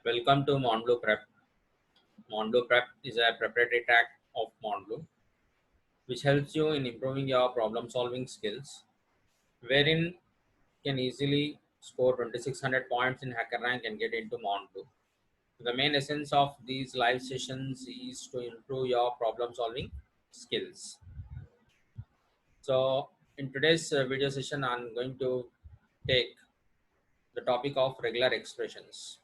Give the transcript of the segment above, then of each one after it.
Welcome to Monblue Prep. Monblue Prep is a proprietary track of Monblue, which helps you in improving your problem-solving skills, wherein you can easily score 2600 points in HackerRank and get into Monblue. The main essence of these live sessions is to improve your problem-solving skills. So, in today's video session, I'm going to take the topic of regular expressions.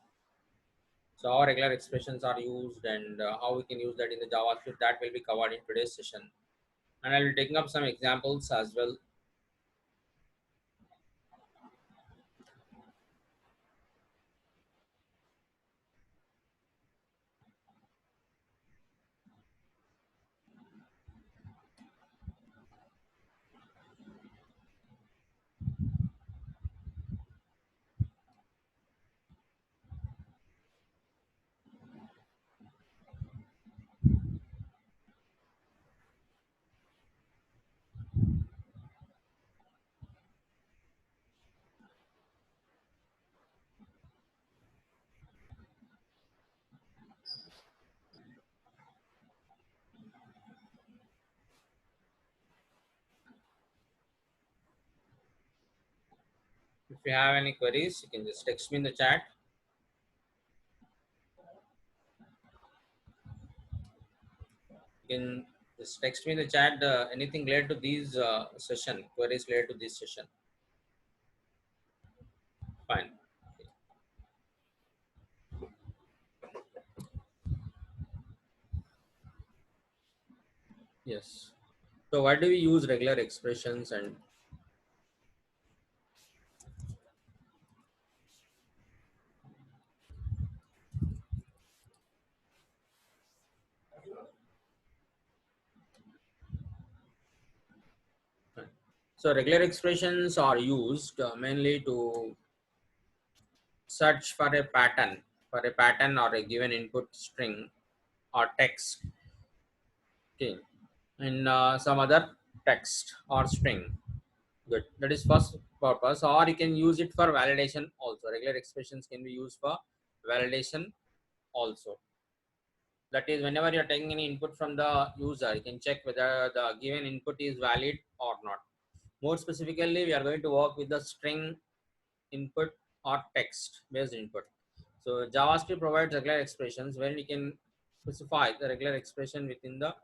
So how regular expressions are used and how we can use that in the JavaScript, that will be covered in today's session. And I will take up some examples as well. If you have any queries, you can just text me in the chat. You can just text me in the chat anything related to these session, queries related to this session. Fine. Yes. So why do we use regular expressions and so regular expressions are used mainly to search for a pattern or a given input string or text. Okay, in some other text or string. Good. That is first purpose, or you can use it for validation also. Regular expressions can be used for validation also. That is, whenever you're taking any input from the user, you can check whether the given input is valid or not. More specifically, we are going to work with the string input or text based input. So JavaScript provides regular expressions where we can specify the regular expression within the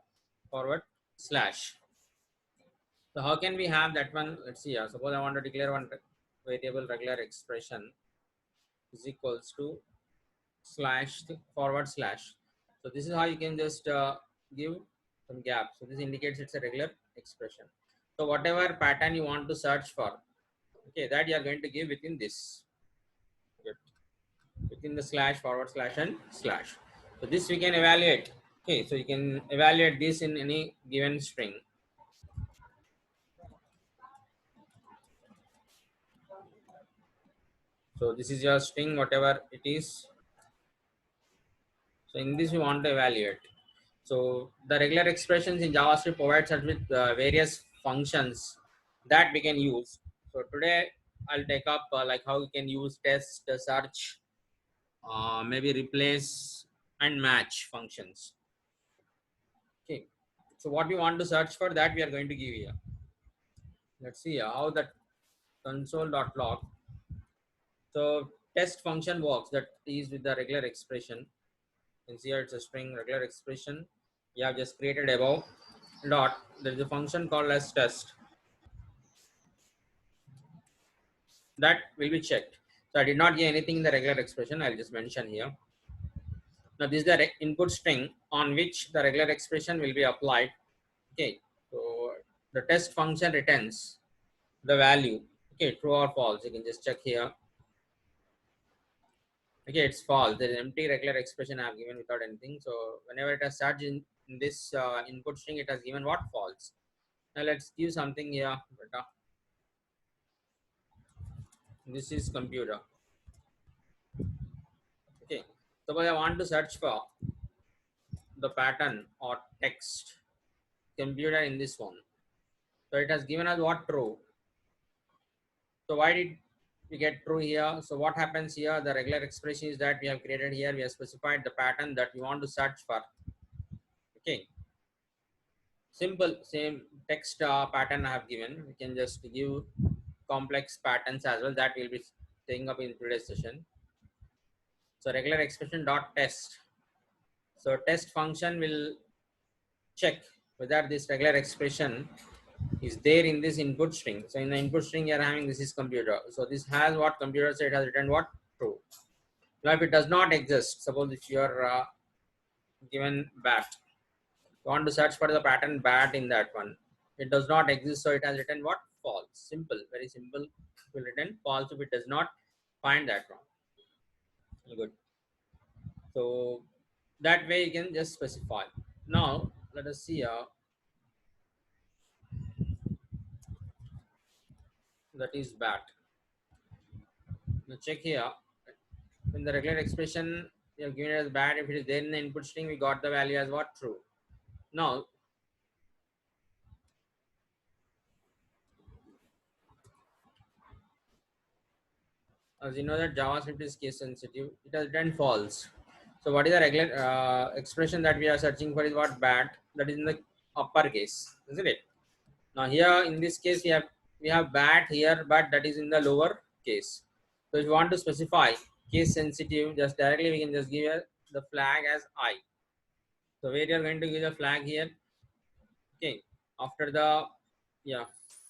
forward slash. So how can we have that one? Let's see here. Suppose I want to declare one variable regular expression is equals to slash forward slash. So this is how you can just give some gap. So this indicates it's a regular expression. So whatever pattern you want to search for, okay, that you are going to give within this, within the slash, forward slash and slash. So this we can evaluate. Okay, so you can evaluate this in any given string. So this is your string, whatever it is. So in this we want to evaluate. So the regular expressions in JavaScript provides us with various functions that we can use. So today I'll take up like how we can use test, search, maybe replace and match functions. Okay. So what we want to search for, that we are going to give here. Let's see how that console.log. So test function works, that is with the regular expression. You can see here it's a string regular expression. You have just created above dot. There is a function called as test that will be checked. So I did not give anything in the regular expression. I'll just mention here. Now this is the input string on which the regular expression will be applied. Okay. So the test function returns the value. Okay, true or false. You can just check here. Okay, it's false. There is empty regular expression I have given without anything. So whenever it has searched in this input string, it has given what? False. Now let's give something here. This is computer. Okay. Suppose I want to search for the pattern or text computer in this one. So it has given us what? True. So why did we get true here. So what happens here? The regular expression is that we have created here. We have specified the pattern that we want to search for. Okay, simple same text pattern I have given. We can just give complex patterns as well that we'll be taking up in today's session. So regular expression dot test. So test function will check whether this regular expression is there in this input string. So in the input string you are having this is computer. So this has what computer said, has written what true. Now if it does not exist, suppose if you are given bat, you want to search for the pattern bat in that one. It does not exist, so it has written what false. Simple, very simple. It will written false if it does not find that one. Good. So that way you can just specify. Now let us see that is bat. Now check here. In the regular expression you have given it as bad. If it is there in the input string, we got the value as what true. Now as you know that JavaScript is case sensitive, it has written false. So what is the regular expression that we are searching for is what bad, that is in the upper case, isn't it? Now here in this case we have bad here, but that is in the lower case. So if you want to specify case sensitive, just directly we can just give the flag as I. So where you are going to give the flag here, okay, after the yeah,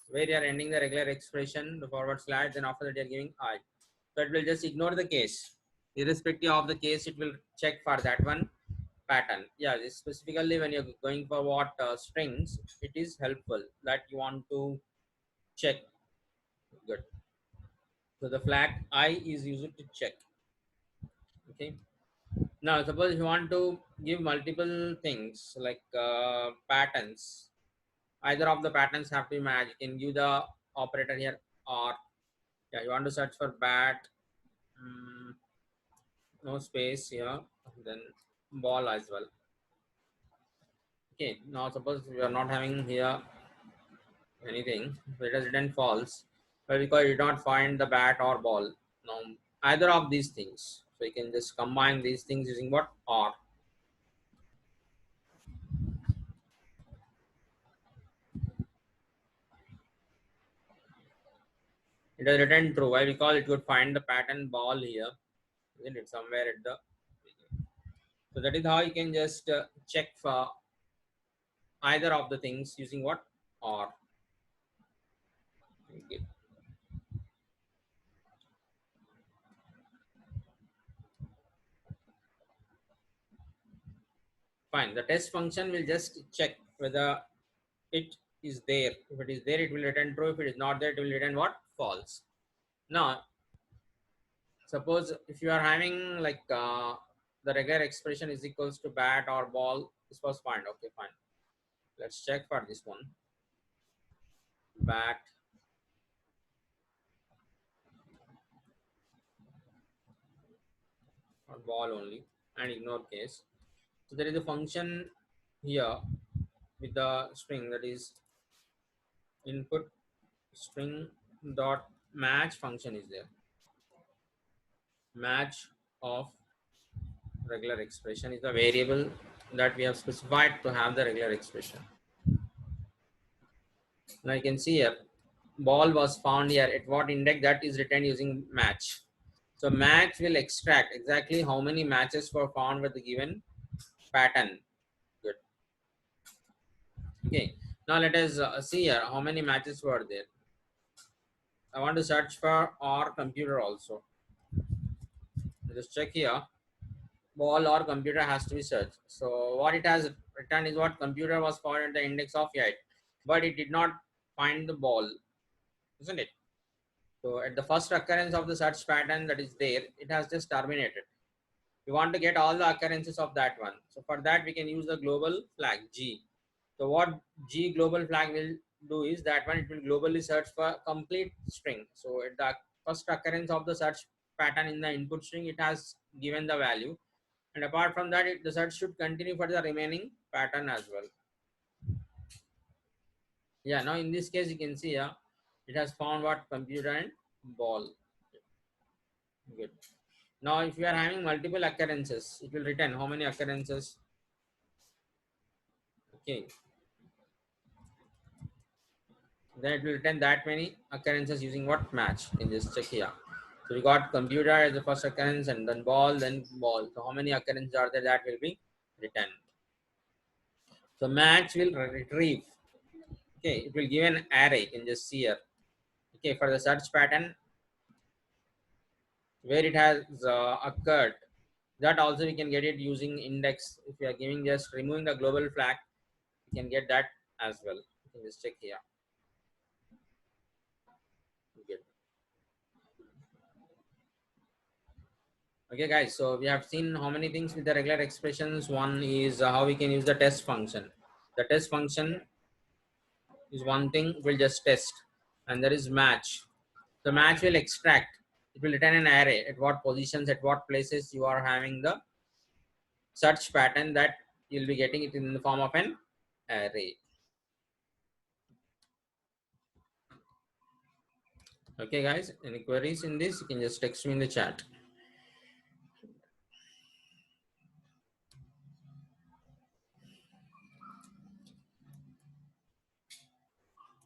where you are ending the regular expression, the forward slash, then after that you are giving I. So it will just ignore the case. Irrespective of the case, it will check for that one pattern. Yeah, this specifically when you're going for what strings, it is helpful that you want to check. Good. So the flag I is used to check. Okay. Now suppose you want to give multiple things like patterns. Either of the patterns have to be matched. You can give the operator here or yeah, you want to search for bat. mm, no space here, then ball as well. Okay, now suppose we are not having here anything, so it has written false, but because you did not find the bat or ball. Now either of these things, so you can just combine these things using what or. It has written true. Why? Because it could find the pattern ball here, isn't it, somewhere at the beginning. So that is how you can just check for either of the things using what or. Okay. Fine. The test function will just check whether it is there. If it is there, it will return true. If it is not there, it will return what? False. Now, suppose if you are having like the regular expression is equals to bat or ball, this was fine. Okay, fine. Let's check for this one. Bat or ball only and ignore case. So there is a function here with the string, that is input string dot match function is there. Match of regular expression is the variable that we have specified to have the regular expression. Now you can see here ball was found here at what index, that is written using match. So match will extract exactly how many matches were found with the given pattern. Good. Okay. Now let us see here how many matches were there. I want to search for or computer also. Just check here. Ball or computer has to be searched. So what it has written is what computer was found at the index of 8, but it did not find the ball, isn't it? So at the first occurrence of the search pattern that is there, it has just terminated. We want to get all the occurrences of that one. So for that we can use the global flag G. So what G global flag will do is that one, it will globally search for complete string. So at the first occurrence of the search pattern in the input string, it has given the value. And apart from that, the search should continue for the remaining pattern as well. Yeah, now in this case, you can see it has found what computer and ball. Good. Now, if you are having multiple occurrences, it will return how many occurrences. Okay. Then it will return that many occurrences using what match in this check here. So we got computer as the first occurrence and then ball, then ball. So how many occurrences are there that will be returned? So match will retrieve. Okay, it will give an array in this here. Okay, for the search pattern where it has occurred, that also we can get it using index. If we are giving just removing the global flag, we can get that as well. You can just check here. Good. Okay, guys. So we have seen how many things with the regular expressions. One is how we can use the test function. The test function is one thing. We'll just test, and there is match. The match will extract. It will return an array at what positions, at what places you are having the search pattern, that you'll be getting it in the form of an array. Okay, guys. Any queries in this? You can just text me in the chat.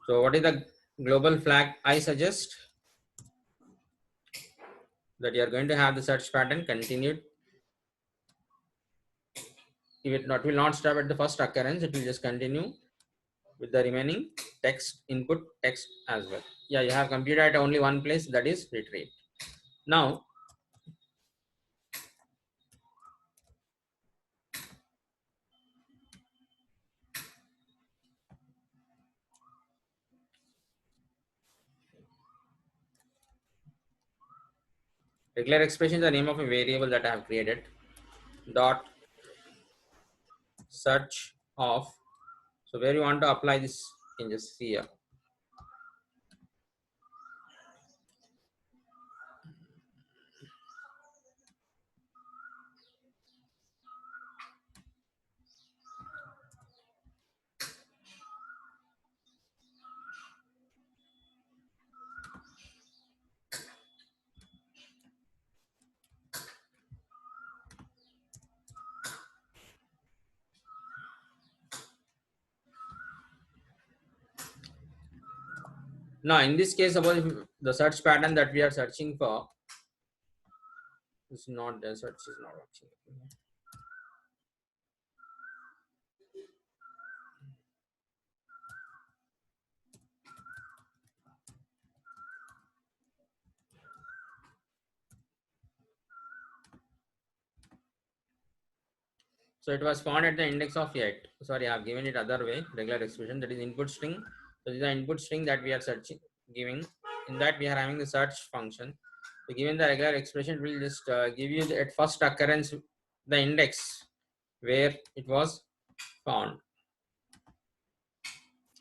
So what is the global flag I suggest? That you are going to have the search pattern continued. If it not will not stop at the first occurrence, it will just continue with the remaining text input text as well. Yeah, you have computer at only one place, that is retrieve. Now regular expression is the name of a variable that I have created. Dot search of. So where you want to apply this, you can just see here. Now in this case, suppose if the search pattern that we are searching for is not, the search is not working. So it was found at the index of 8. Sorry, I have given it other way, regular expression, that is input string. So this is the input string that we are searching, giving. In that we are having the search function. So given the regular expression, we will just give you the, at first occurrence the index where it was found.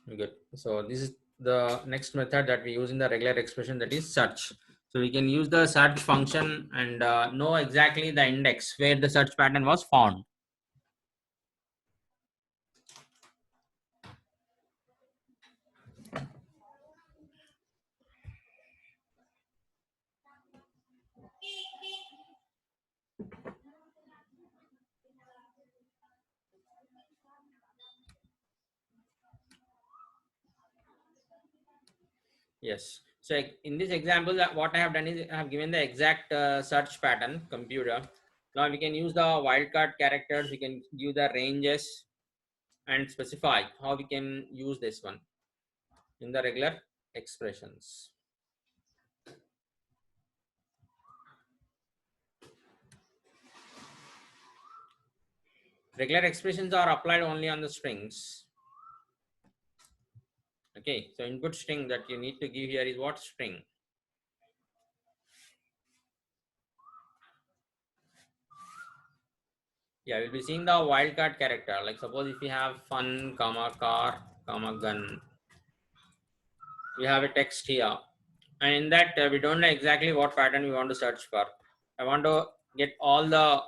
Good. So this is the next method that we use in the regular expression, that is search. So we can use the search function and know exactly the index where the search pattern was found. Yes. So in this example, what I have done is I have given the exact search pattern computer. Now we can use the wildcard characters. We can give the ranges and specify how we can use this one in the regular expressions. Regular expressions are applied only on the strings. Okay. So input string that you need to give here is what? String. Yeah, we'll be seeing the wildcard character. Like suppose if we have fun, comma, car, comma, gun. We have a text here. And in that we don't know exactly what pattern we want to search for. I want to get all the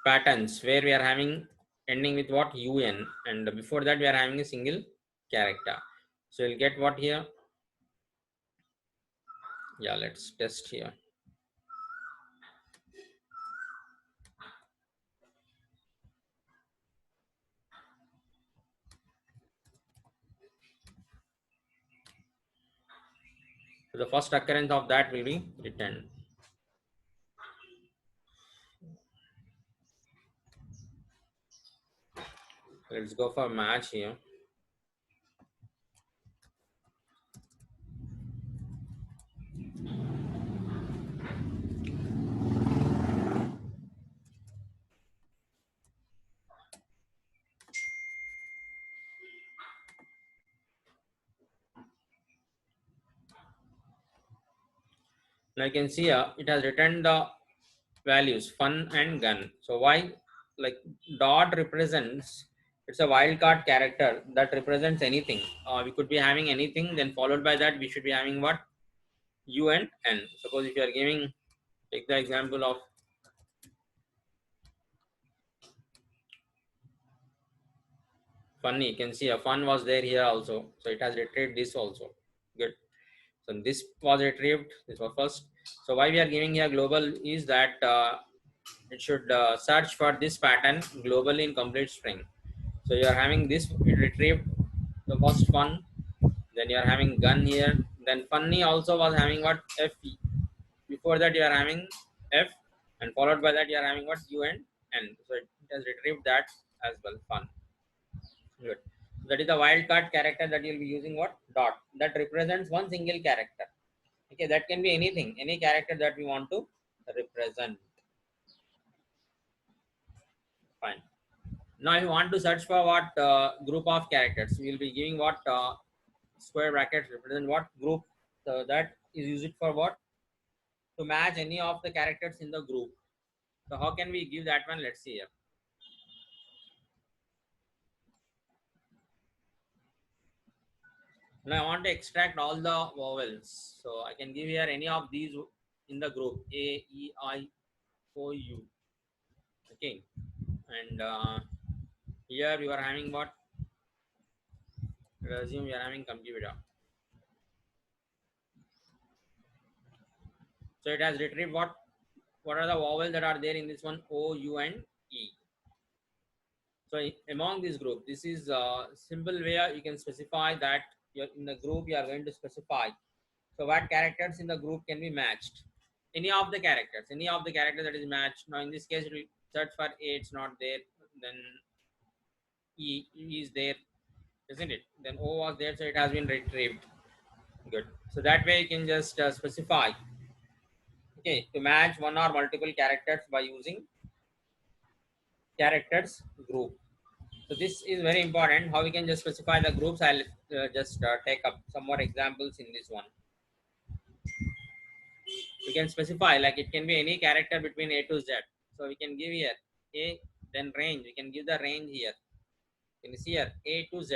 patterns where we are having ending with what? UN, and before that we are having a single character. So you'll get what here? Yeah, let's test here. So the first occurrence of that will be returned. Let's go for match here. Now you can see it has returned the values fun and gun. So why? Like dot represents, it's a wildcard character that represents anything. We could be having anything, then followed by that we should be having what? U and N. Suppose if you are giving, take the example of funny, you can see a fun was there here also. So it has retrieved this also. Good. So this was retrieved, this was first. So why we are giving here global is that it should search for this pattern globally in complete string. So you are having this, it retrieved the first fun, then you are having gun here, then funny also was having what? F. Before that you are having F, and followed by that you are having what? U and N. So it has retrieved that as well, fun. Good. That is the wildcard character that you'll be using what? Dot. That represents one single character. Okay, that can be anything, any character that we want to represent. Fine. Now, if you want to search for what group of characters, we will be giving what square brackets represent what group. So that is used for what? To match any of the characters in the group. So how can we give that one? Let's see here. Now I want to extract all the vowels. So I can give here any of these in the group A, E, I, O, U. Okay, and here you are having what? Resume. You are having computer. So it has retrieved what? What are the vowels that are there in this one? O, U, and E. So among this group, this is a simple way you can specify that you're in the group you are going to specify. So what characters in the group can be matched? Any of the characters that is matched. Now in this case, we search for A, it's not there. Then E is there, isn't it? Then O was there, so it has been retrieved. Good. So that way you can just specify, okay, to match one or multiple characters by using characters group. So this is very important. How we can just specify the groups? I'll just take up some more examples in this one. We can specify like it can be any character between A to Z. So we can give here A, then range. We can give the range here. You can see here A to Z.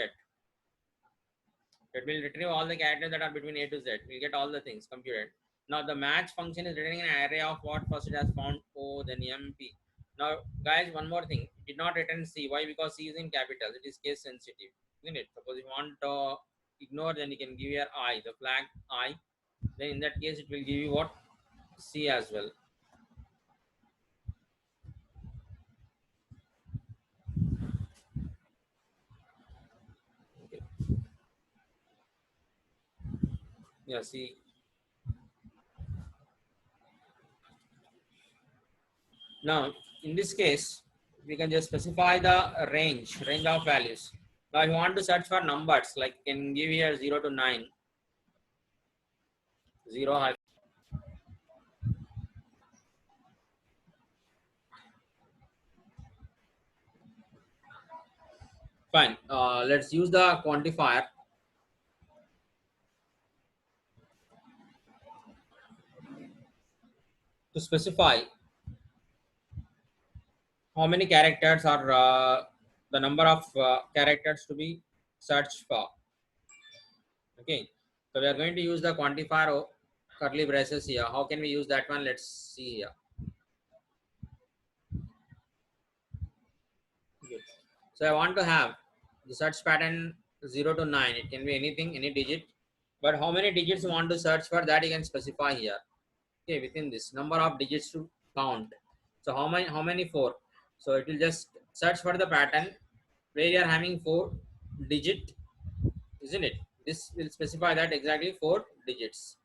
It will retrieve all the characters that are between A to Z. We'll get all the things computed. Now the match function is returning an array of what? First it has found O, then M, P. Now guys, one more thing. It did not return C. Why? Because C is in capital. It is case sensitive. Isn't it? Suppose you want to ignore, then you can give here I, the flag I. Then in that case, it will give you what? C as well. Okay. Yeah, C. Now, in this case, we can just specify the range of values. Now, if you want to search for numbers, like can give here 0 to 9, 0. Fine. Let's use the quantifier to specify how many characters are the number of characters to be searched for. Okay. So we are going to use the quantifier curly braces here. How can we use that one? Let's see here. Good. So I want to have the search pattern 0 to 9. It can be anything, any digit. But how many digits you want to search for, that you can specify here. Okay, within this number of digits to count. So how many? Four. So it will just search for the pattern where you are having four digit, isn't it? This will specify that exactly four digits.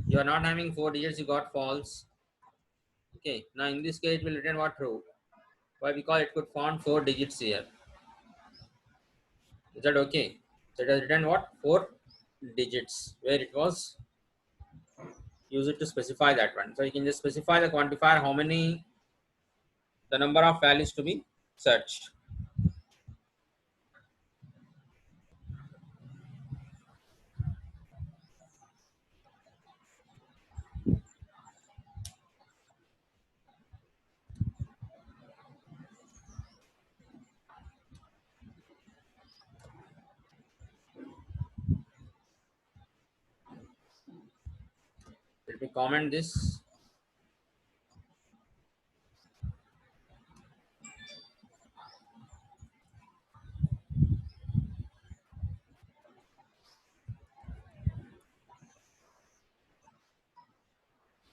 You are not having four digits, you got false. Okay, now in this case it will return what? True. Why? Because it could found four digits here. Is that okay? So it has written what? Four digits where it was used to specify that one. So you can just specify the quantifier, how many, the number of values to be searched. Let me comment this.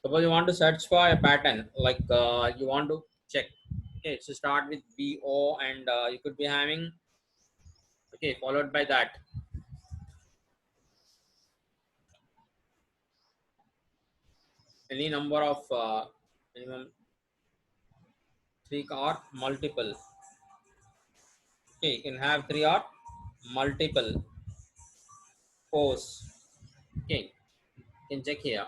Suppose you want to search for a pattern, like you want to check. Okay, so start with BO and you could be having, okay, followed by that any number of minimum three or multiple. Okay, you can have three or multiple O's. Okay, you can check here.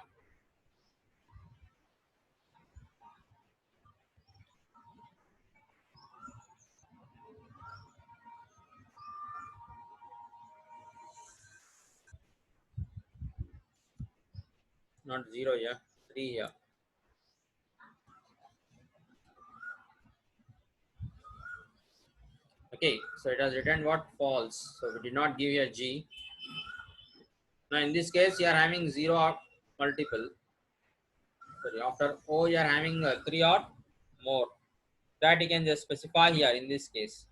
Not zero here, three here. Okay, so it has returned what? False. So we did not give here G. Now in this case, you are having zero or multiple. Sorry, after O, you are having three or more. That you can just specify here in this case.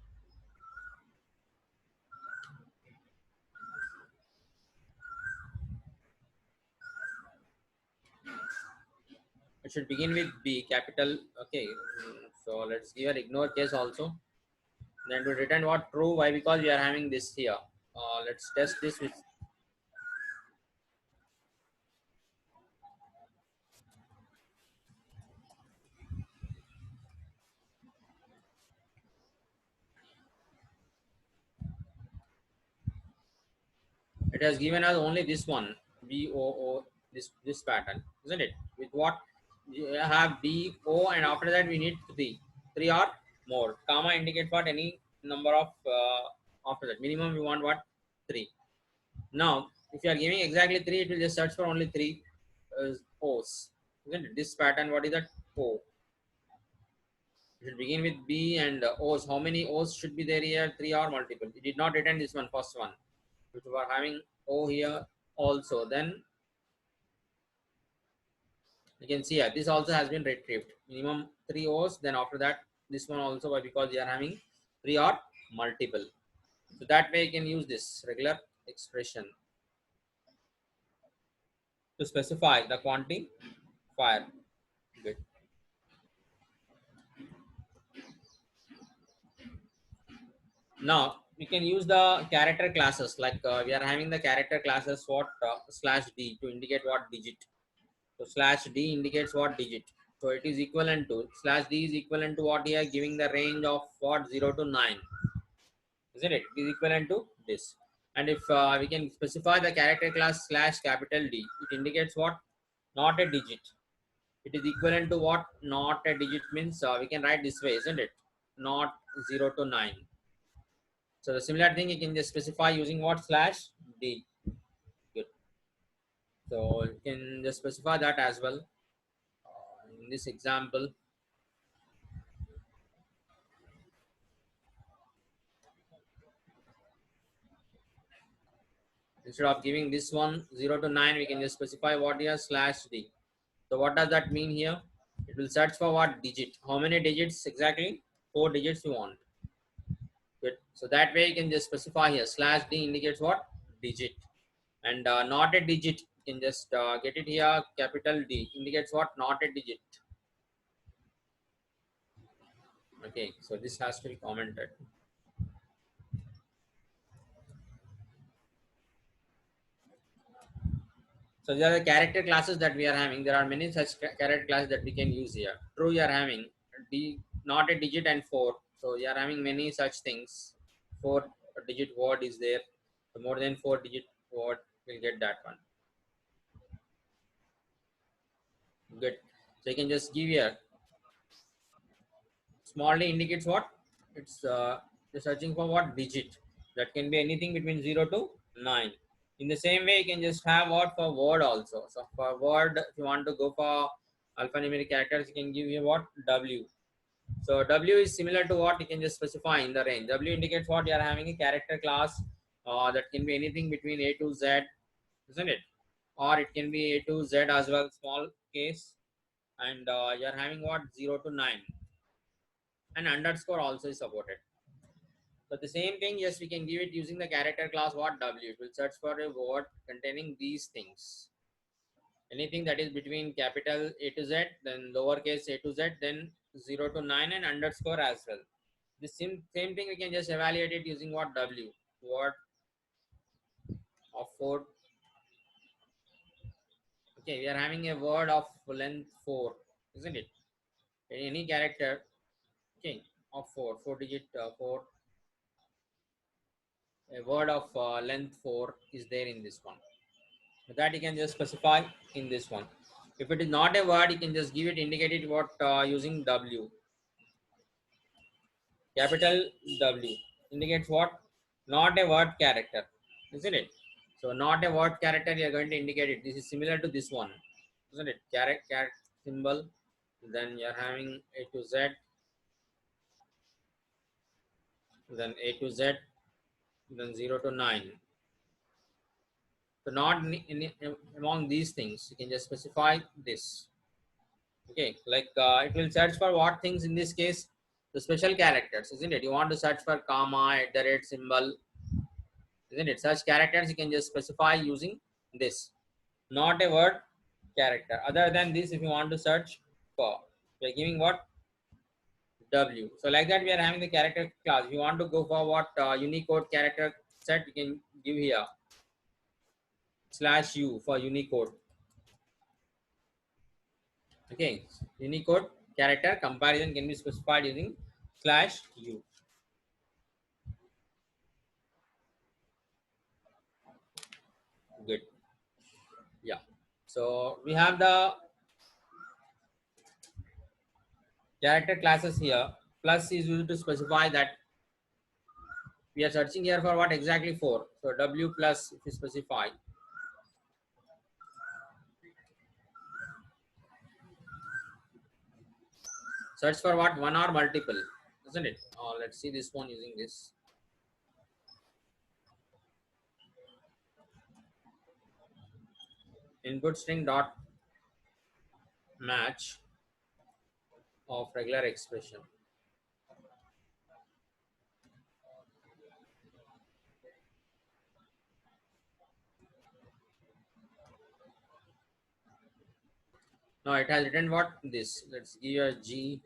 It should begin with B, capital. Okay, so let's give an ignore case also. Then to return what? True. Why? Because we are having this here. Let's test this with. It has given us only this one, B O O, this pattern, isn't it? With what? You have B O, and after that we need three or more. Comma indicates what? Any number of after that. Minimum we want what? Three. Now, if you are giving exactly three, it will just search for only three O's, isn't it? This pattern, what is that? O. It should begin with B and O's. How many O's should be there here? Three or multiple. It did not return this one, first one. If we are having O here also, then you can see here, this also has been retrieved. Minimum three O's, then after that, this one also, why? Because you are having three or multiple. So that way you can use this regular expression to specify the quantifier. Good. Now we can use the character classes, like we are having the character classes what slash d to indicate what digit. So slash d indicates what digit. So it is equivalent to slash d is equivalent to what here, giving the range of what? 0 to 9, isn't it? It is equivalent to this. And if we can specify the character class slash capital D, it indicates what? Not a digit. It is equivalent to what? Not a digit means we can write this way, isn't it? Not 0 to 9. So the similar thing you can just specify using what? Slash D. Good. So you can just specify that as well. In this example, instead of giving this one 0 to 9, we can just specify what here? Slash D. So what does that mean here? It will search for what? Digit. How many digits exactly? Four digits you want. Good. So that way you can just specify here slash d indicates what? Digit. And not a digit, you can just get it here. Capital D indicates what? Not a digit. Okay, so this has to be commented. So there are character classes that we are having. There are many such character classes that we can use here. True, you are having D, not a digit, and 4. So you are having many such things. 4 digit word is there. So more than 4 digit word will get that one. Good. So you can just give here. Small d indicates what? It's searching for what? Digit. That can be anything between 0 to 9. In the same way, you can just have what for word also. So for word, if you want to go for alphanumeric characters, you can give you what? W. So W is similar to what you can just specify in the range. W indicates what you are having a character class that can be anything between A to Z, isn't it? Or it can be A to Z as well, small case. And you are having what? 0 to 9. And underscore also is supported. So the same thing, yes, we can give it using the character class what? W. It will search for a word containing these things. Anything that is between capital A to Z, then lowercase a to Z, then 0 to 9 and underscore as well. The same thing we can just evaluate it using what? W. Word of 4. Okay, we are having a word of length 4, isn't it? Any character, okay, of 4 digit 4. A word of length 4 is there in this one. That you can just specify in this one. If it is not a word, you can just give it indicated what using W. Capital W indicates what? Not a word character, isn't it? So not a word character, you are going to indicate it. This is similar to this one, isn't it? Character symbol. Then you are having A to Z. Then A to Z. Then 0 to 9. So not among these things, you can just specify this. Okay, like it will search for what things in this case? The special characters, isn't it? You want to search for comma, at the rate symbol, isn't it? Such characters you can just specify using this. Not a word character. Other than this, if you want to search for, we are giving what? W. So like that, we are having the character class. If you want to go for what Unicode character set, you can give here /U for Unicode. Okay, Unicode character comparison can be specified using /U. Good. Yeah. So we have the character classes here. Plus is used to specify that we are searching here for what exactly for. So W plus if you specify. Search for what? One or multiple, isn't it? Let's see this one using this. Input string dot match of regular expression. Now it has written what? This. Let's give a G.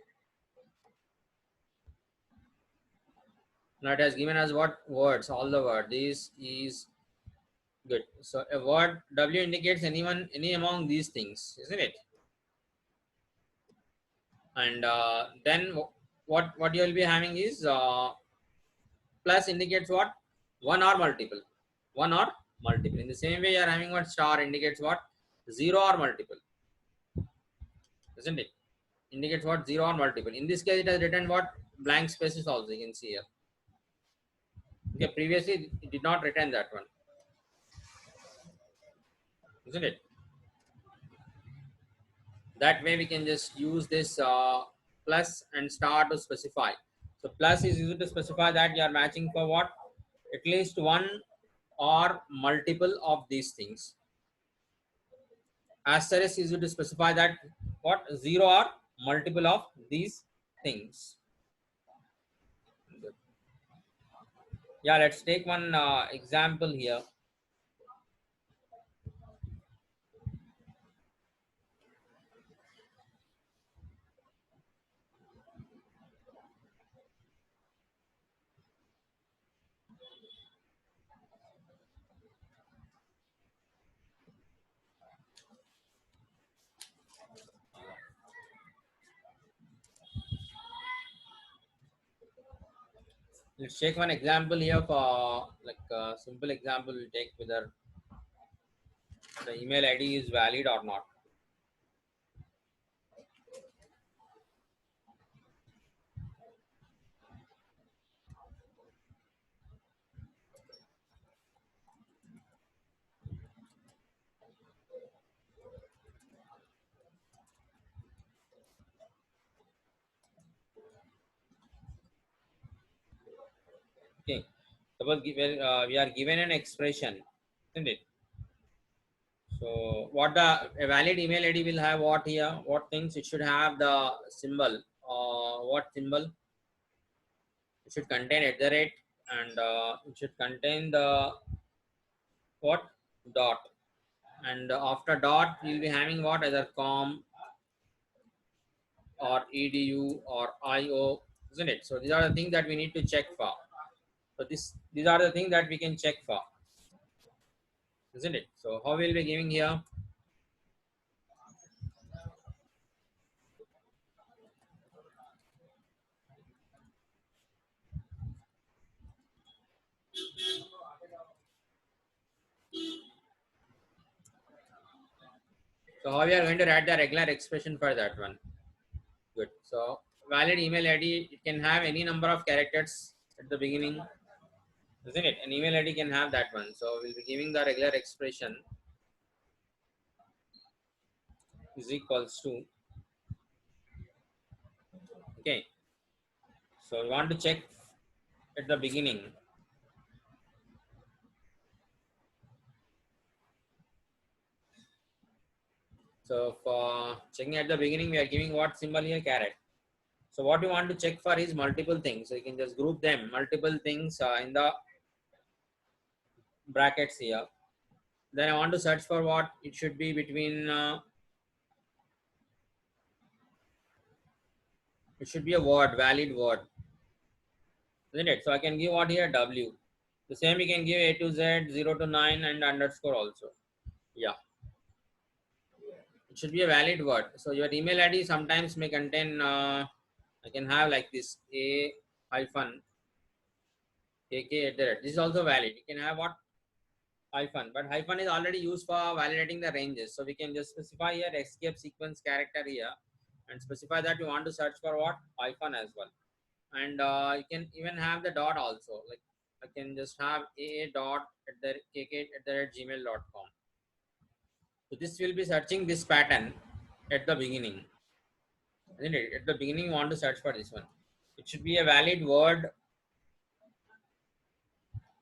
Now it has given us what? Words, all the word. This is good. So a word W indicates any among these things, isn't it? And then what you will be having is plus indicates what? One or multiple. One or multiple. In the same way, you are having what? Star indicates what? Zero or multiple, isn't it? Indicates what? Zero or multiple. In this case, it has written what? Blank spaces also, you can see here. Okay, previously it did not return that one, isn't it? That way we can just use this plus and star to specify. So plus is used to specify that you are matching for what? At least one or multiple of these things. Asterisk is used to specify that what? Zero or multiple of these things. Yeah, let's take one example here. Let's take one example here for like a simple example. We'll take whether the email ID is valid or not. Okay. Suppose we are given an expression, isn't it? So what the a valid email ID will have what here? What things it should have the symbol. What symbol? It should contain at the rate, and it should contain the what dot, and after dot you'll be having what either com or edu or io, isn't it? So these are the things that we need to check for. So these are the things that we can check for, isn't it? So how will be giving here? So how we are going to write the regular expression for that one? Good. So valid email ID, it can have any number of characters at the beginning, isn't it? An email ID can have that one. So we'll be giving the regular expression is equals to, okay. So we want to check at the beginning. So for checking at the beginning, we are giving what symbol here? Caret. So what we want to check for is multiple things. So you can just group them, multiple things in the brackets here. Then I want to search for what it should be between. It should be a word, valid word, isn't it? So I can give what here W. The same we can give A to Z, 0 to 9, and underscore also. Yeah, it should be a valid word. So your email ID sometimes may contain. I can have like this A hyphen AK at the rate. This is also valid. You can have what hyphen, but hyphen is already used for validating the ranges. So we can just specify here escape sequence character here, and specify that we want to search for what hyphen as well. And you can even have the dot also. Like I can just have a dot at the kk at the gmail.com. So this will be searching this pattern at the beginning, isn't it? At the beginning, you want to search for this one. It should be a valid word,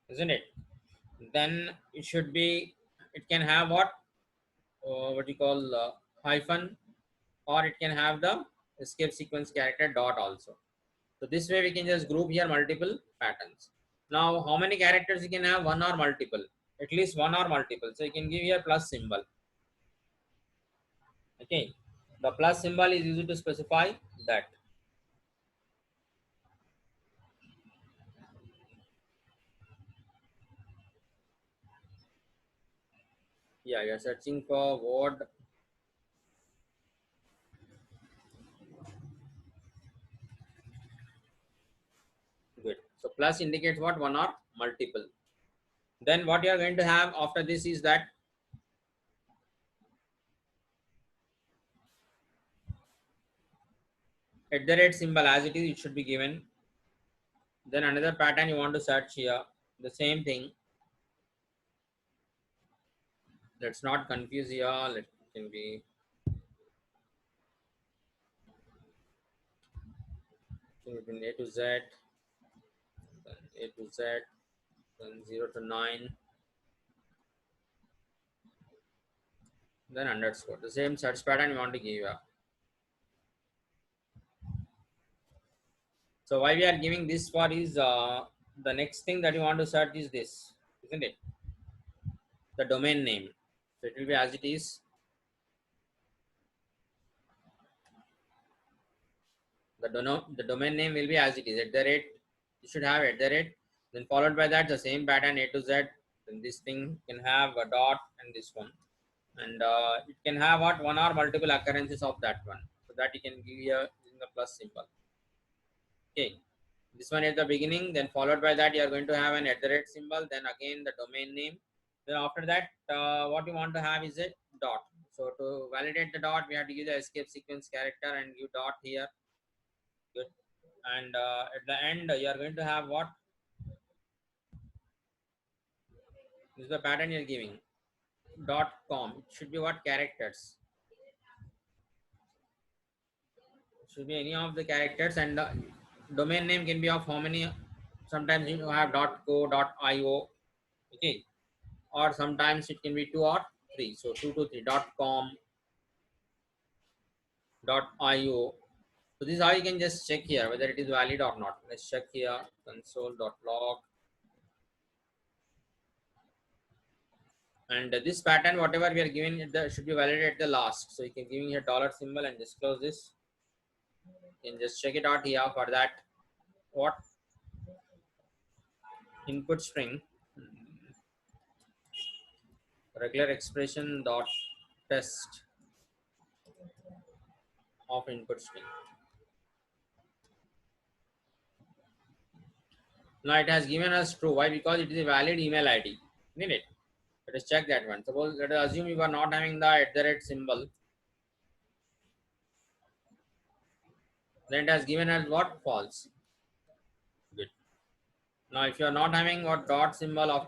isn't it? Then it should be. It can have what you call hyphen, or it can have the escape sequence character dot also. So this way we can just group here multiple patterns. Now how many characters you can have? One or multiple? At least one or multiple. So you can give here plus symbol. Okay. The plus symbol is used to specify that. Yeah, you're searching for word. Good. So plus indicates what? One or multiple. Then what you are going to have after this is that at the rate symbol as it is, it should be given. Then another pattern you want to search here. The same thing. Let's not confuse here. Let can be between A to Z, then A to Z, then 0 to 9, then underscore. The same search pattern you want to give here. So why we are giving this for is the next thing that you want to search is this, isn't it? The domain name. So it will be as it is. The domain name will be as it is, at the rate. You should have at the rate, then followed by that the same pattern A to Z. Then this thing can have a dot and this one, and it can have what, one or multiple occurrences of that one, so that you can give here in the plus symbol. Okay, this one at the beginning, then followed by that you are going to have an at the rate symbol, then again the domain name, then after that what you want to have is a dot. So to validate the dot, we have to give the escape sequence character and give dot here. Good. And at the end you are going to have what, this is the pattern you are giving, dot com. It should be what, characters. It should be any of the characters, and the domain name can be of how many. Sometimes you have dot co, dot io. Okay, or sometimes it can be 2 or 3. So 2 to 3, dot com, dot io. So this is how you can just check here whether it is valid or not. Let's check here, console dot log. And this pattern, whatever we are giving, it should be valid at the last. So you can give me a dollar symbol and just close this. You can just check it out here for that. What, input string, regular expression dot test of input string. Now it has given us true. Why? Because it is a valid email ID. Isn't it? Let us check that one. Suppose let us assume you are not having the at the rate symbol. Then it has given us what? False. Good. Now if you are not having what dot symbol of,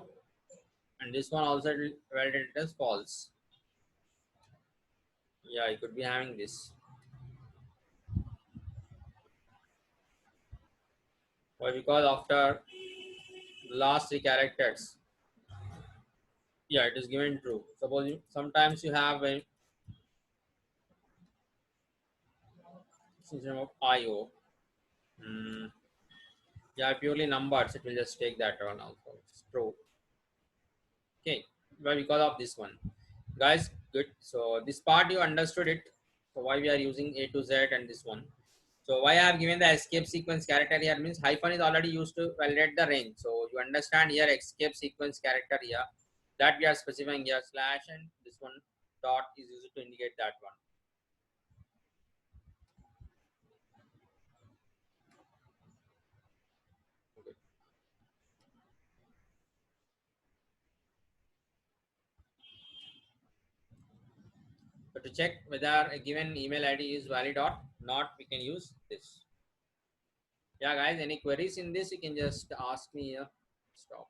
and this one also validated as false. Yeah, you could be having this. Why? Because after last 3 characters, yeah, it is given true. Suppose sometimes you have a system of IO. Yeah, purely numbers, it will just take that one also. It's true. Okay, well, because of this one, guys. Good. So this part you understood it. So why we are using A to Z and this one. So why I have given the escape sequence character here means hyphen is already used to validate the range. So you understand here escape sequence character here, that we are specifying here slash, and this one dot is used to indicate that one. Okay. So to check whether a given email ID is valid or not, we can use this. Yeah, guys, any queries in this, you can just ask me here. Stop.